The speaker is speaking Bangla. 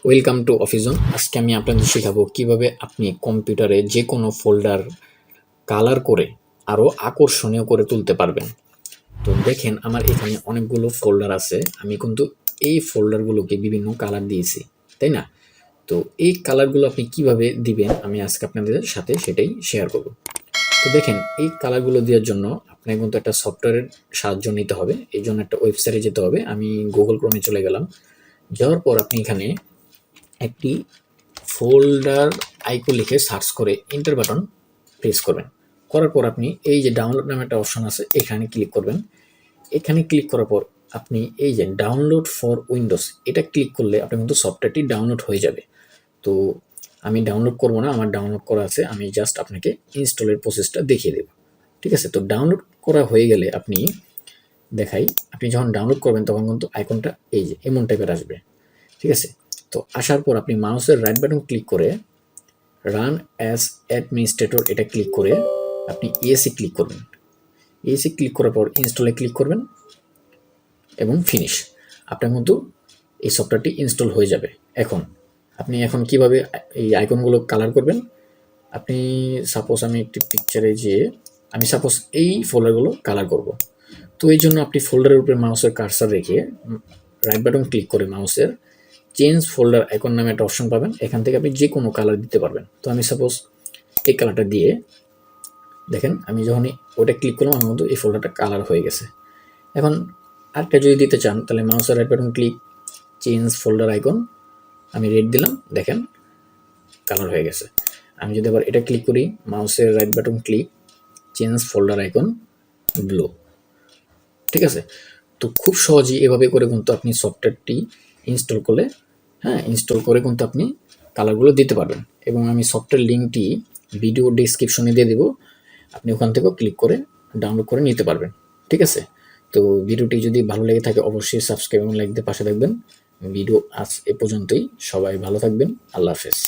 Welcome to office zone. আজকে আমি আপনাদের শেখাবো কিভাবে আপনি কম্পিউটারে যে কোনো ফোল্ডার কালার করে আরও আকর্ষণীয় করে তুলতে পারবেন। তো দেখেন আমার এখানে অনেকগুলো ফোল্ডার আছে, আমি কিন্তু এই ফোল্ডারগুলোকে বিভিন্ন কালার দিয়েছি, তাই না? তো এই কালারগুলো আপনি কিভাবে দিবেন আমি আজকে আপনাদের সাথে সেটাই শেয়ার করব। তো দেখেন এই কালারগুলো দেওয়ার জন্য আপনাকে কিন্তু একটা সফটওয়্যারের সাহায্য নিতে হবে। এই জন্য একটা ওয়েবসাইটে যেতে হবে। আমি গুগল ক্রোমে চলে গেলাম। যাওয়ার পর আপনি এখানে একটি ফোল্ডার আইকন লিখে সার্চ করে এন্টার বাটন প্রেস করবেন। করার পর আপনি এই যে ডাউনলোড নামে একটা অপশন আছে, এখানে ক্লিক করবেন। এখানে ক্লিক করার পর আপনি এই যে ডাউনলোড ফর উইন্ডোজ এটা ক্লিক করলে আপনার কিন্তু সফটওয়্যারটি ডাউনলোড হয়ে যাবে। তো আমি ডাউনলোড করব না, আমার ডাউনলোড করা আছে, আমি জাস্ট আপনাকে ইনস্টলের প্রসেসটা দেখিয়ে দেব। ঠিক আছে, তো ডাউনলোড করা হয়ে গেলে আপনি দেখাই, আপনি যখন ডাউনলোড করবেন তখন কিন্তু আইকনটা এই যে এমন টাইপের আসবে। ঠিক আছে, তো আসার পর আপনি মাউসের রাইট বাটন ক্লিক করে রান অ্যাজ অ্যাডমিনিস্ট্রেটর এটা ক্লিক করে আপনি এসি ক্লিক করবেন। এসি ক্লিক করার পর ইনস্টলে ক্লিক করবেন এবং ফিনিশ। আপনার কিন্তু এই সফটওয়্যারটি ইনস্টল হয়ে যাবে। এখন কিভাবে এই আইকনগুলো কালার করবেন, আপনি সাপোজ আমি একটি পিকচারে যেয়ে আমি সাপোজ এই ফোল্ডারগুলো কালার করব। তো এই জন্য আপনি ফোল্ডারের উপরে মাউসের কার্সার রেখে রাইট বাটন ক্লিক করে মাউসের চেঞ্জ ফোল্ডার আইকন নামে একটা অপশন পাবেন, এখান থেকে আপনি যে কোনো কালার দিতে পারবেন। তো আমি সাপোজ এই কালারটা দিয়ে দেখেন, আমি যখনই ওটা ক্লিক করলাম আমার কিন্তু এই ফোল্ডারটা কালার হয়ে গেছে। এখন আরেকটা যদি দিতে চান তাহলে মাউসের right button click change folder icon, আমি রেড দিলাম, দেখেন কালার হয়ে গেছে। আমি যদি আবার এটা ক্লিক করি মাউসের right button click change folder icon blue. ঠিক আছে, তো খুব সহজেই এভাবে করে কিন্তু আপনি সফটওয়্যারটি ইনস্টল করলে ইনস্টল করে কিন্তু আপনি কালারগুলো দিতে পারবেন। এবং আমি সফটওয়্যার লিঙ্কটি ভিডিও ডেসক্রিপশনে দিয়ে দেবো, আপনি ওখান থেকেও ক্লিক করে ডাউনলোড করে নিতে পারবেন। ঠিক আছে, তো ভিডিওটি যদি ভালো লেগে থাকে অবশ্যই সাবস্ক্রাইব এবং লাইক দিয়ে পাশে থাকবেন। ভিডিও আজ এ পর্যন্তই, সবাই ভালো থাকবেন, আল্লাহ হাফেজ।